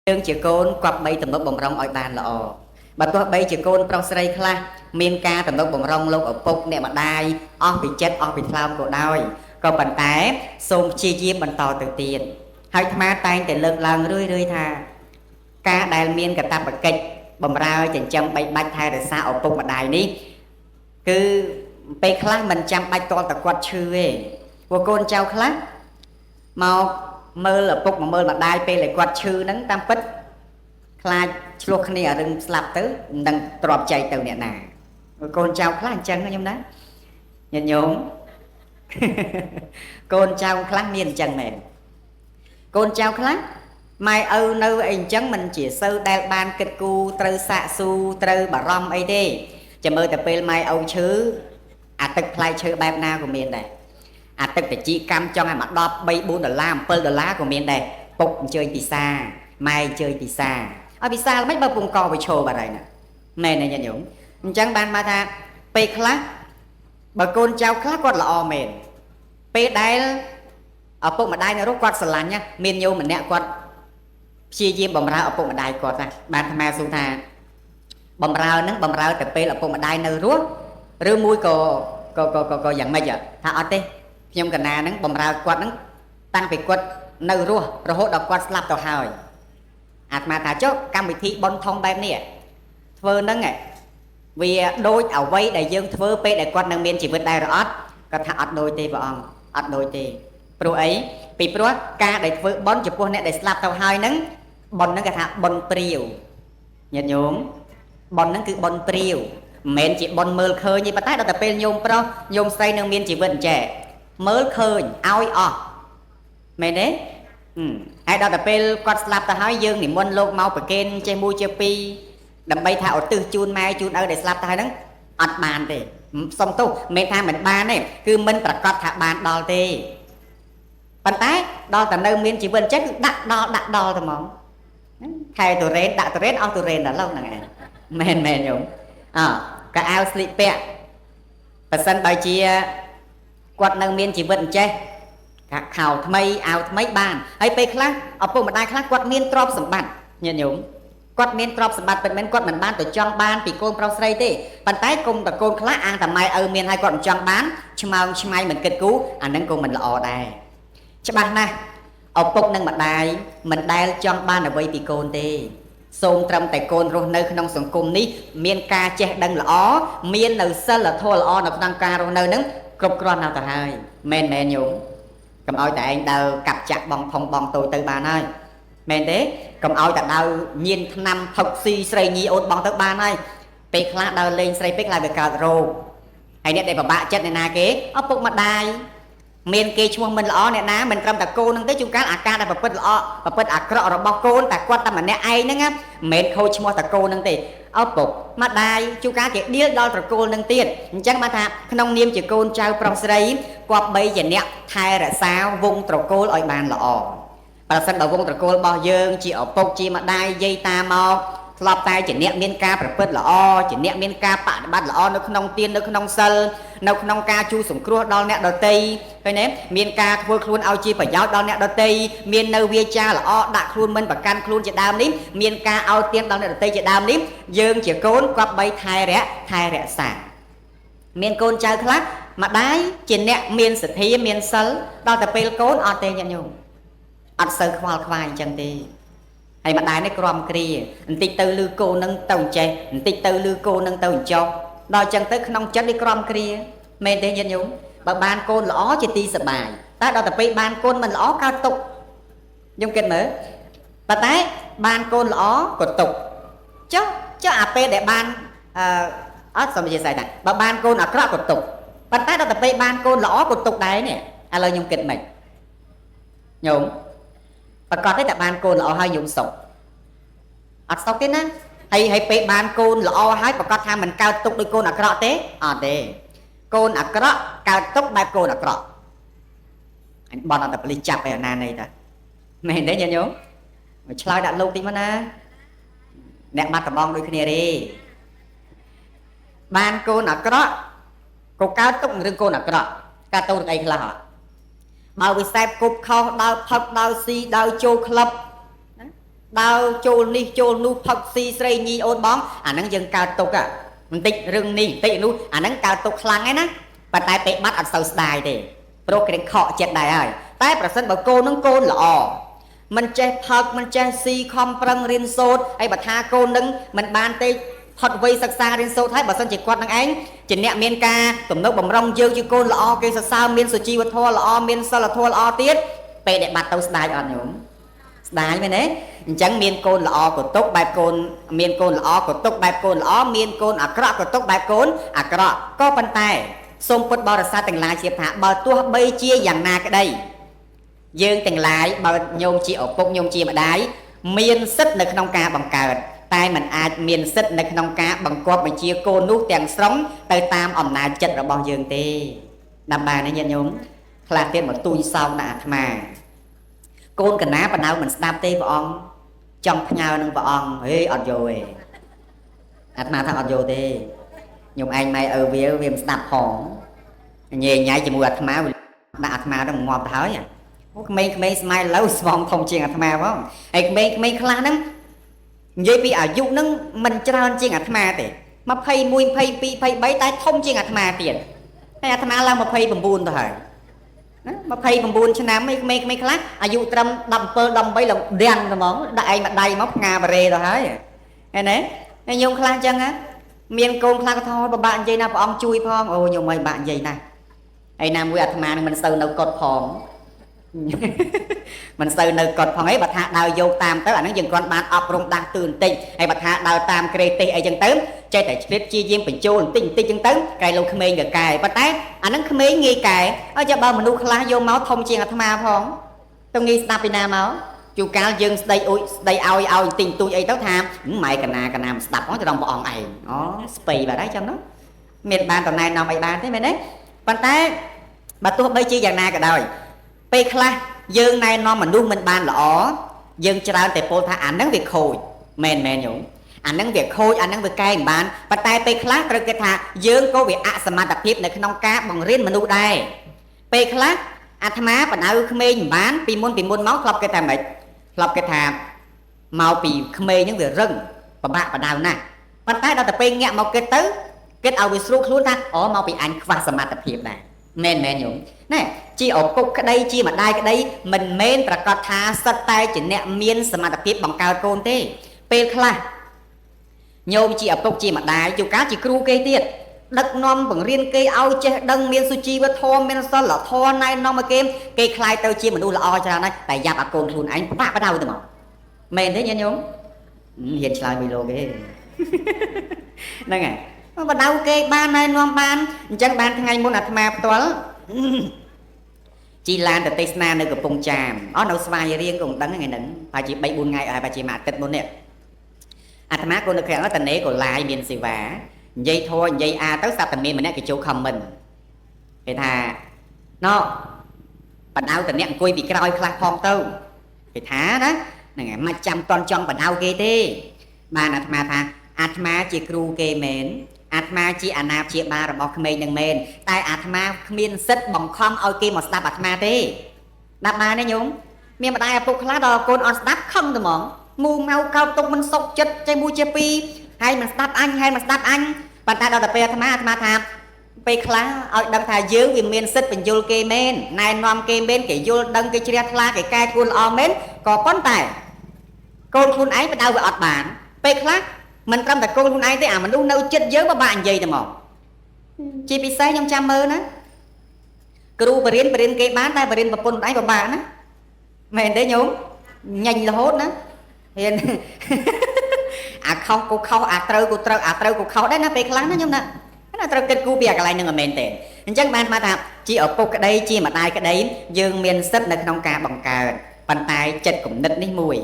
យើងជាកូនគាត់បីទំនុកបំរុងឲ្យបានល្អបើទោះបីជាកូនប្រុសស្រីខ្លះមានការទំនុកបំរុងលោកឪពុកអ្នកម្ដាយអស់ពីចិត្តអស់ពីថ្លើមក៏ដោយក៏ប៉ុន្តែសូមព្យាយាមបន្តទៅទៀតហើយអាត្មាតែងតែលើកឡើងរឿយថាការដែលមានកាតព្វកិច្ចបំរើចិញ្ចឹមបីបាច់ថែរក្សាឪពុកម្ដាយនេះគឺពេលខ្លះមិនចាំបាច់តតែគាត់ឈឺទេព្រោះកូនចៅខ្លះមកមើលឪពុកមកមើលម្ដាយពេលដែលគាត់ឈឺហ្នឹងតាមពិតខ្លាចឆ្លោះគ្នារឹងស្លាប់ទៅនឹងទ្របចែកទៅអ្នកណាកូនចៅខ្លះអញ្ចឹងខ្ញុំណាញាតិញោមកូនចៅខ្លះមានអញ្ចឹងមែនកូនចៅខ្លះម៉ែឪនៅអីអញ្ចឹងមិនជាសូវដែលបានគិតគូរត្រូវសាកស៊ូត្រូវបារម្ភអីទេចាំមើលតែពេលម៉ែឪឈឺអាទឹកផ្លែឈើបែបណាក៏មានដែរអាទឹកបជីកម្មចង់ឲ្យមក10 3 4ដុល្លារ$7ក៏មានដែរពុកអញ្ជើញពិសាម៉ែអញ្ជើញពិសាឲ្យពិសាមិនបើពងកវិឈោបាត់ហើយណាមែនទេញាតិញោមអញ្ចឹងបានមកថាពេលខ្លះបើកូនចៅខ្លះគាត់ល្អមែនពេលដែលឪពុកម្ដាយនៅរស់គាត់ស្រឡាញ់ណាមានញោមម្នាក់គាត់ព្យាយាមបំរើឪពុកម្ដាយគាត់ណាបានអាត្មាសួរថាបំរើនឹងបំរើតែពេលឪពុកម្ដាយនៅរស់ឬមួយក៏យ៉ាងម៉េចថាអត់ទេខ្ញុំកណានឹងបំរើគាត់នឹងតាំងពីគាត់នៅរស់រហូតដល់គាត់ស្លាប់ទៅហើយអាត្មាថាចុះកម្មវិធីបុណ្យធំបែបនេះធ្វើនឹងវាដូចអ្វីដែលយើងធ្វើពេលដែលគាត់នៅមានជីវិតដែរឬអត់គាត់ថាអត់ដូចទេព្រះអង្គអត់ដូចទេព្រោះអីពីព្រោះការដែលធ្វើបុណ្យចំពោះអ្នកដែលស្លាប់ទៅហើយហ្នឹងបុណ្យហ្នឹងគេថាបុណ្យព្រាវញាតិញោមបុណ្យហ្នឹងគឺបុណ្យព្រាវមិនមែនជាបុណ្យមើលឃើញទេប៉ុន្តែដល់តែពេលញោមប្រុសញោមស្រីនៅមានជីវិតអញ្ចេះមើលឃើញឲ្យអស់មែនទេហើយដល់តែពេលគាត់ស្លាប់ទៅហើយយើងនិមន្តលោកមកប្រគេនចេះមួយចេះពីរដើម្បីថាឧទ្ទិសជូនម៉ែជូនឪដែលស្លាប់ទៅហើយហ្នឹងអត់បានទេសុំទោសមិនថាមិនបានទេគឺមិនប្រកាសថាបានដល់ទេប៉ុន្តែដល់តែនៅមានជីវិតអញ្ចឹងគឺដាក់ដល់ទៅហ្មងខែទុរេនដាក់ទុរេនអស់ទុរេនដល់ឡូវហ្នឹងឯងមែនញោមកៅអៅស្លៀកពាក់បើសិនបើជាគាត់នៅមានជីវិតអញ្ចេះខោថ្មីអាវថ្មីបានហើយពេលខ្លះឪពុកម្ដាយខ្លះគាត់មានទ្រព្យសម្បត្តិញាតិញោមគាត់មានទ្រព្យសម្បត្តិពិតមែនគាត់មិនបានទៅចង់បានពីកូនប្រុសស្រីទេប៉ុន្តែគុំតកូនខ្លះអាងតែម៉ែឪមានហើយគាត់មិនចង់បានឆ្មើងឆ្មៃមិនគិតគូរអានឹងក៏មិនល្អដែរច្បាស់ណាស់ឪពុកនិងម្ដាយមិនដែលចង់បានអ្វីពីកូនទេសូមត្រឹមតែកូនរស់នៅក្នុងសង្គមនេះមានការចេះដឹងល្អមាននៅសិលធម៌ល្អនៅក្នុងការរស់នៅនឹងគ្រប់គ្រាន់ណាស់ទៅហើយមែនញោមកុំឲ្យតែឯងដើរកាប់ចាក់បងធំបងតូចទៅបានហើយមែនទេកុំឲ្យតែដើរញៀនថ្នាំថុកស៊ីស្រីញីអូនបងទៅបានហើយពេលខ្លះដើរលេងស្រីពេកខ្លាចវាកើតរោគហើយអ្នកដែលពិបាកចិត្តអ្នកណាគេឪពុកម្ដាយមានគេឈ្មោះមិនល្អអ្នកណាមិនត្រឹមតែកូននឹងទេជួនកាលអាការដែលប្រព្រឹត្តល្អប្រព្រឹត្តអាក្រក់របស់កូនតែគាត់តែម្នាក់ឯងហ្នឹងមិនមែនខូចឈ្មោះតែកូននឹងទេឪពុកម្ដាយជួនកាលគេដៀលដល់ត្រកូលនឹងទៀតអញ្ចឹងបានថាក្នុងនាមជាកូនចៅប្រុសស្រីគប្បីជាអ្នកថែរក្សាវងត្រកូលឲ្យបានល្អប្រសិនបើវងត្រកូលរបស់យើងជាឪពុកជាម្ដាយយាយតាមកធ្លាប់តែជាអ្នកមានការប្រព្រឹត្តល្អជាអ្នកមានការបដិបត្តិល្អនៅក្នុងទាននៅក្នុងសិលនៅក្នុងការជួយសង្គ្រោះដល់អ្នកដទៃឃើញទេមានការធ្វើខ្លួនឲ្យជាប្រយោជន៍ដល់អ្នកដទៃមាននៅវាចាល្អដាក់ខ្លួនមិនប្រកាន់ខ្លួនជាដើមនេះមានការឲ្យទានដល់អ្នកដទៃជាដើមនេះយើងជាកូនគប្បីថែរក្សាមានកូនចៅខ្លះម្ដាយជាអ្នកមានសទ្ធាមានសិលដល់តែពេលកូនអត់ទេញាតិញោមអត់សូវខ្វល់ខ្វាយអញ្ចឹងទេហើយម្ដាយនេះក្រំគ្រាបន្តិចទៅលឺកូននឹងទៅអញ្ចេះបន្តិចទៅលឺកូននឹងទៅអញ្ចោះដល់អញ្ចឹងទៅក្នុងចិត្តនេះក្រំគ្រាមែនទេញាតិញោមបើបានកូនល្អជាទីសប្បាយតែដល់ទៅពេលបានកូនមិនល្អកើតទុក្ខខ្ញុំគិតមើលប៉ុន្តែបានកូនល្អក៏ទុក្ខចុះអាពេលដែលបានអត់សមជាស្អីដែរបើបានកូនអាក្រក់ក៏ទុក្ខប៉ុន្តែដល់ទៅពេលបានកូនល្អក៏ទុក្ខដែរនេះឥឡូវខ្ញុំគិតមិនញោមប្រកាសទេតែបានកូនល្អហើយញោមសុខអត់សុខទេណាហើយពេលបានកូនល្អហើយប្រកាសថាមិនកើតទុក្ខដោយកូនអាក្រក់ទេអត់ទេកូនអាក្រក់កើតទុក្ខបែបកូនអាក្រក់អញបន់អត់តែប៉លិសចាប់ឯណានៃតាមែនទេញាតិញោមមកឆ្លើយដាក់លោកតិចមកណាអ្នកបាត់ដំបងដូចគ្នាទេបានកូនអាក្រក់ក៏កើតទុក្ខនឹងរឿងកូនអាក្រក់កើតទុក្ខនឹងអីខ្លះអត់បើវិសេពគប់ខុសដើរផឹកដើរស៊ីដើរចូលក្លឹប អ ដើរចូលនេះចូលនោះផឹកស៊ីស្រីញីអូនបងអាហ្នឹងយើងកើតទុកបន្តិចរឿងនេះបន្តិចនោះអាហ្នឹងកើតទុកខ្លាំងហើយណាប៉ុន្តែពេលបាត់អត់សូវស្ដាយទេព្រោះគ្រាន់ខកចិត្តដែរហើយតែប្រសិនបើកូននឹងកូនល្អមិនចេះផឹកមិនចេះស៊ីខំប្រឹងរៀនសូត្រហើយបើថាកូននឹងមិនបានទេផុតវ័យសិក្សារៀនសូត្រហើយបើសិនជាគាត់នឹងឯងជាអ្នកមានការទំនុកបំរុងយើងជាកូនល្អគេសរសើរមានសុជីវធម៌ល្អមានសិលធម៌ល្អទៀតពេលដែលបាត់ទៅស្ដាយអត់ញោមស្ដាយមែនទេអញ្ចឹងមានកូនល្អក៏ទុកបែបកូនមានកូនល្អក៏ទុកបែបកូនល្អមានកូនអាក្រក់ក៏ទុកបែបកូនអាក្រក់ក៏ប៉ុន្តែសូមពុទ្ធបរិស័ទទាំងឡាយជាថាបើទោះបីជាយ៉ាងណាក្តីយើងទាំងឡាយបើញោមជាឪពុកញោមជាម្ដាយមានសិទ្ធិនៅក្នុងការបង្កើតតែมันអាចមានសិទ្ធិនៅក្នុងការបង្គាប់បញ្ជាកូននោះទាំងស្រុងទៅតាមអំណាចចិត្តរបស់យើងទេតាមបានទេញាតិញោមខ្លះទៀតមកទូចសោកណាស់អាត្មាកូនកណាបណ្ដៅមិនស្ដាប់ទេព្រះអង្គចង់ផ្ញើនឹងព្រះអង្គហេអត់យកទេអាត្មាថាអត់យកទេញោមឯងម៉ែឪវាមិនស្ដាប់ផងញ៉ៃញ៉ៃជាមួយអាត្មាដាក់អាត្មាទៅងាប់ទៅហើយអូក្មេងៗស្មៃលើស្វងធំជាងអាត្មាផងហើយក្មេងៗខ្លះហ្នឹងនិយាយពីអាយុហ្នឹងមិនច្រើនជាងអាត្មាទេ21 22 23តែធំជាងអាត្មាទៀតហើយអាត្មាឡើង29ទៅហើយណា29ឆ្នាំឯក្មេងៗខ្លះអាយុត្រឹម17 18ឡើងដាំងទៅហ្មងដាក់ឯងម្ដាយមកផ្ងាបរេទៅហើយឃើញទេហើយញោមខ្លះអញ្ចឹងណាមានកូនខ្លះក៏ថាបបាក់និយាយណាព្រះអង្គជួយផងអូញោមអើយបាក់និយាយណាហើយណាមួយអាត្មានឹងមិនសូវនៅកត់ផងមិនសូវនៅកត់ផងអីបើថាដើរយកតាមទៅអាហ្នឹងយើងគ្រាន់បានអប់រំដាស់តឿនបន្តិចហើយបើថាដើរតាមក្រេទេសអីចឹងទៅចេះតែឆ្លៀតជាយាមបញ្ចូលបន្តិចចឹងទៅកែលោកក្មេងក៏កែប៉ុន្តែអាហ្នឹងក្មេងងាយកែហើយចាំបើមនុស្សខ្លះយកមកធំជាងអាត្មាផងទៅងាយស្ដាប់ពីណាមកជួនកាលយើងស្ដីអួយស្ដីឲ្យទិញទូចអីទៅថាម៉ែកណាមិនស្ដាប់ផងទៅដល់ព្រះអង្គឯងអូស្ពៃបាត់ហើយចឹងនោះមានបានតំណែងនាំអីបានទេមែនទេប៉ុន្តែបើទោះបីជាយ៉ាងណាក៏ដោយពេលខ្លះយើងណែនាំមនុស្សមិនបានល្អយើងច្រើនតែពោលថាអាហ្នឹងវាខូចមែនញោមអាហ្នឹងវាខូចអាហ្នឹងវាកែមិនបានប៉ុន្តែពេលខ្លះត្រូវគេថាយើងក៏វាអសមត្ថភាពនៅក្នុងការបង្រៀនមនុស្សដែរពេលខ្លះអាត្មាបណ្ដៅក្មេងមិនបានពីមុនមកធ្លាប់គេថាម៉េចធ្លាប់គេថាមកពីក្មេងហ្នឹងវារឹងពិបាកបណ្ដៅណាស់ប៉ុន្តែដល់តែពេលងាក់មកគិតទៅគិតឲ្យវាស្រួលខ្លួនថាអូមកពីអញខ្វះសមត្ថភាពដែរមែនញោមណែជាឪពុកក្តីជាម្ដាយក្តីមិនមែនប្រកាសថាសិតតែជាអ្នកមានសមត្ថភាពបង្កើតកូនទេពេលខ្លះញោមជាឪពុកជាម្ដាយជួនកាលជាគ្រូគេទៀតដឹកនាំបង្រៀនគេឲ្យចេះដឹងមានសុជីវធម៌មានសិលធម៌ណែនាំឲ្យគេខ្លាយទៅជាមនុស្សល្អច្រើនណាស់តែយ៉ាប់អាកូនខ្លួនឯងពិបាកបដៅទៅមកមែនទេញាតិញោមហ៊ានឆ្លើយពីលោកទេហ្នឹងហើយបដៅគេបានណែនាំបានអញ្ចឹងបានថ្ងៃមុនអាត្មាផ្ទាល់ជីឡានទៅទេសនានៅកំពង់ចាមនៅស្វាយរៀងក៏មិនដឹងថ្ងៃហ្នឹងប្រហែលជា3 4ថ្ងៃហើយប្រហែលជាមួយអាទិត្យមុននេះអាត្មាក៏នៅខាងតនេក៏ឡាយមានសេវានិយាយធัวនិយាយអាទៅសត្វតែមានម្នាក់គេចូលខមមិនគេថាណោបដៅតអ្នកអង្គុយពីក្រោយខ្លះផងទៅគេថាណាហ្នឹងហើយមិនចាំតន់ចង់បដៅគេទេបានអាត្មាថាអាត្មាជាគ្រូគេមែនអាត្មាជាអាណាព្យាបាលរបស់ក្មេងនឹងមែនតែអាត្មាគ្មានសិទ្ធិបង្ខំឲ្យគេមកស្ដាប់អាត្មាទេដាប់បានទេញោមមានម្ដាយឪពុកខ្លះដល់កូនអត់ស្ដាប់ខឹងទៅហ្មងមូម៉ៅកោតទុកមិនសុខចិត្តចេះមួយជាពីរហើយមិនស្ដាប់អញប៉ុន្តែដល់ទៅពេលអាត្មាថាពេលខ្លះឲ្យដឹងថាយើងវាមានសិទ្ធិបញ្យល់គេមែនណែនាំគេមែនគេយល់ដឹងគេជ្រះថ្លាគេកែខ្លួនល្អមែនក៏ប៉ុន្តែកូនខ្លួនឯងបដៅវាអត់បានពេលខ្លះមិនត្រឹមតែកូនខ្លួនឯងទេអាមនុស្សនៅចិត្តយើងពិបាកនិយាយទៅមកជាពិសេសខ្ញុំចាំមើលណាគ្រូបរិញ្ញាគេបានតែបរិញ្ញាប្រពន្ធខ្លួនឯងពិបាកណាមែនទេញោមញ៉ាញ់រហូតណាហ៊ានអាខុសក៏ខុសអាត្រូវក៏ត្រូវអាត្រូវក៏ខុសដែរណាពេលខ្លះណាញោមណាត្រូវគិតគូរពីអាកន្លែងហ្នឹងមែនទេអញ្ចឹងបានថាជាឪពុកក្តីជាម្ដាយក្តីយើងមានសិទ្ធិនៅក្នុងការបង្កើតប៉ុន្តែចិត្តគំនិតនេះមួយ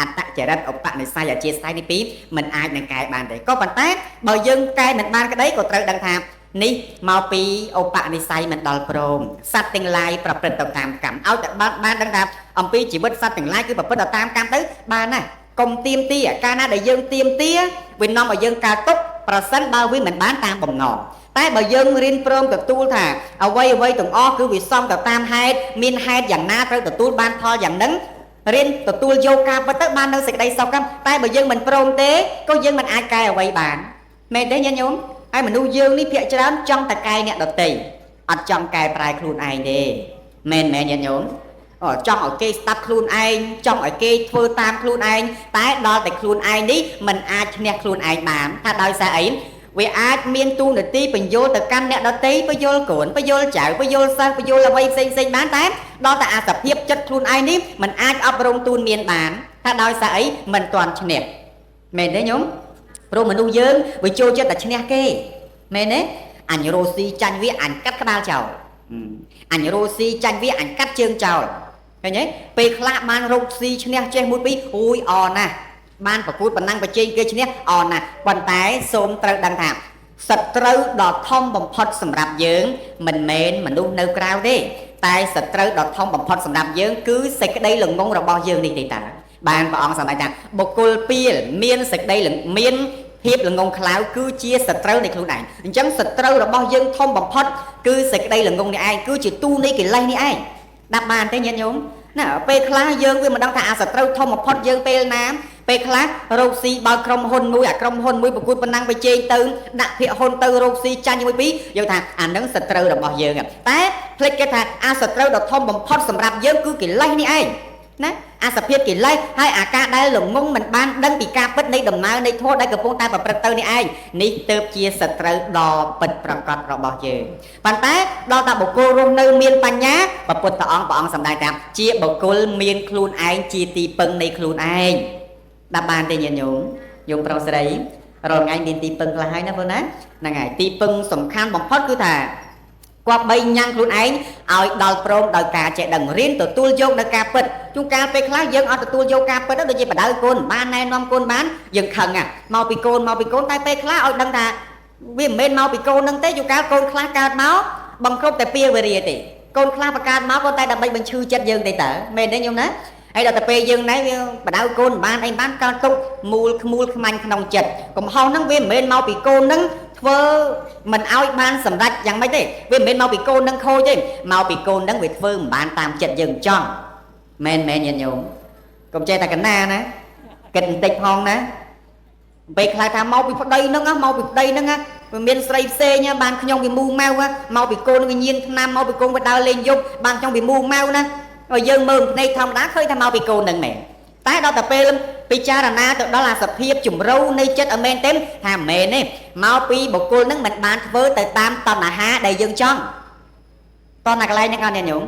អត្តចរិតឧបនិស្ស័យអធ្យាស្រ័យនេះពីរមិនអាចនឹងកែបានទេក៏ប៉ុន្តែបើយើងកែមិនបានក្តីក៏ត្រូវដឹងថានេះមកពីឧបនិស្ស័យមិនដល់ព្រមសត្វទាំងឡាយប្រព្រឹត្តទៅតាមកម្មឲ្យតែបានដឹងថាអំពីជីវិតសត្វទាំងឡាយគឺប្រព្រឹត្តទៅតាមកម្មទៅបានណាកុំទៀមទាកាលណាដែលយើងទៀមទាវានាំឲ្យយើងកើតទុក្ខប្រសិនបើវាមិនបានតាមបំណងតែបើយើងរៀនព្រមទទួលថាអ្វីទាំងអស់គឺវាសមទៅតាមហេតុមានហេតុយ៉ាងណាត្រូវទទួលបានផលយ៉ាងហ្នឹង រៀនទទួលយកការពិតទៅបាននៅសេចក្តីសុខហ្នឹងតែបើយើងមិនព្រមទេក៏យើងមិនអាចកែអ្វីបានមែនទេញាតិញោមហើយមនុស្សយើងនេះភាគច្រើនចង់តែកែអ្នកដទៃអត់ចង់កែប្រែខ្លួនឯងទេមែនញាតិញោមចង់ឲ្យគេស្ដាប់ខ្លួនឯងចង់ឲ្យគេធ្វើតាមខ្លួនឯងតែដល់តែខ្លួនឯងនេះមិនអាចឈ្នះខ្លួនឯងបានថាដោយសារអីវាអាចមានទូនាទីបញ្យល់ទៅកាន់អ្នកដទៃបញ្យល់កូនបញ្យល់ចៅបញ្យល់សិស្សបញ្យល់អ្វីផ្សេងបានតែដល់តែអាសភាពចិត្តខ្លួនឯងនេះមិនអាចអប់រំទូនមានបានថាដោយសារអីមិនទាន់ឈ្នះមែនទេញោមព្រោះមនុស្សយើងវាចូលចិត្តតែឈ្នះគេមែនទេអញរស់ស៊ីចាញ់វាអញកាត់ក្បាលចោលអញរស់ស៊ីចាញ់វាអញកាត់ជើងចោលឃើញទេពេលខ្លះបានរកស៊ីឈ្នះចេះមួយពីរអូយអណាស់បានប្រកួតប៉ុណ្ណឹងប្រជែងគេឈ្នះអណាស់ប៉ុន្តែសូមត្រូវដឹងថាសត្រូវដ៏ធំបំផុតសម្រាប់យើងមិនមែនមនុស្សនៅក្រៅទេតែសត្រូវដ៏ធំបំផុតសម្រាប់យើងគឺសេចក្តីល្ងងរបស់យើងនេះទេតាបានព្រះអង្គសម្ដែងថាបុគ្គលពីលមានសេចក្តីមានភាពល្ងងខ្លៅគឺជាសត្រូវនៃខ្លួនឯងអញ្ចឹងសត្រូវរបស់យើងធំបំផុតគឺសេចក្តីល្ងងនេះឯងគឺជាទូនៃកិលេសនេះឯងដាក់បានទេញាតិញោមណាពេលខ្លះយើងវាមិនដឹងថាអាសត្រូវធំបំផុតយើងពេលណាពេលខ្លះរកស៊ីបើក្រុមហ៊ុនមួយអាក្រុមហ៊ុនមួយប្រគួតប៉ុណ្ណឹងប្រជែងទៅដាក់ភាគហ៊ុនទៅរកស៊ីចាញ់មួយពីរយើងថាអានឹងសត្រូវរបស់យើងតែភ្លេចគេថាអាសត្រូវដ៏ធំបំផុតសម្រាប់យើងគឺកិលេសនេះឯងណាអាសភាពកិលេសហើយអាការដែលល្ងងមិនបានដឹងពីការពិតនៃដំណើរនៃធម៌ដែលកំពុងតែប្រព្រឹត្តទៅនេះឯងនេះទើបជាសត្រូវដ៏ពិតប្រាកដរបស់យើងប៉ុន្តែដល់តែបុគ្គលរស់នៅមានបញ្ញាព្រះពុទ្ធអង្គសម្ដែងថាជាបុគ្គលមានខ្លួនឯងជាទីពឹងនៃខ្លួនឯងដាក់បានទេញាតិញោមយមប្រុសស្រីរាល់ថ្ងៃមានទីពឹងខ្លះហើយណាបងណាហ្នឹងហើយទីពឹងសំខាន់បំផុតគឺថាគាត់បីញ៉ាំងខ្លួនឯងឲ្យដល់ព្រមដោយការចេះដឹងរៀនទទួលយកនៅការពិតជួនកាលពេលខ្លះយើងអត់ទទួលយកការពិតដូចជាបដៅកូនបានណែនាំកូនបានយើងខឹងមកពីកូនតែពេលខ្លះឲ្យដឹងថាវាមិនមែនមកពីកូននឹងទេជួនកាលកូនខ្លះកើតមកបង្គ្រប់តែពាវេរាទេកូនខ្លះបង្កើតមកគាត់តែដើម្បីបញ្ឈឺចិត្តយើងទេតើមែនទេញោមណាហើយដល់តែពេលយើងណែវាបដៅកូនបានអីបានកើតទុកមូលខ្មូលខ្មាញ់ក្នុងចិត្តកំហុសហ្នឹងវាមិនមែនមកពីកូនហ្នឹងធ្វើមិនឲ្យបានសម្រេចយ៉ាងម៉េចទេវាមិនមែនមកពីកូននឹងខូចទេមកពីកូននឹងវាធ្វើមិនបានតាមចិត្តយើងចង់មែនញាតិញោមកុំចេះតែកណាណាគិតបន្តិចផងណាពេលខ្លះថាមកពីប្តីហ្នឹងមកពីប្តីហ្នឹងវាមានស្រីផ្សេងបានខ្ញុំវាមូម៉ៅមកពីកូនវាញៀនឆ្នាំមកពីកូនវាដើរលេងយប់បានខ្ញុំវាមូម៉ៅណាហើយយើងមើលភ្នែកធម្មតាឃើញថាមកពីកូនហ្នឹងមែនតែដល់តែពេលពិចារណាទៅដល់អាសភាពជំរៅនៃចិត្តអមែនទេថាមែនទេមកពីបុគ្គលហ្នឹងមិនបានធ្វើទៅតាមតណ្ហាដែលយើងចង់តោះណាកន្លែងហ្នឹងអត់ញាតិញោម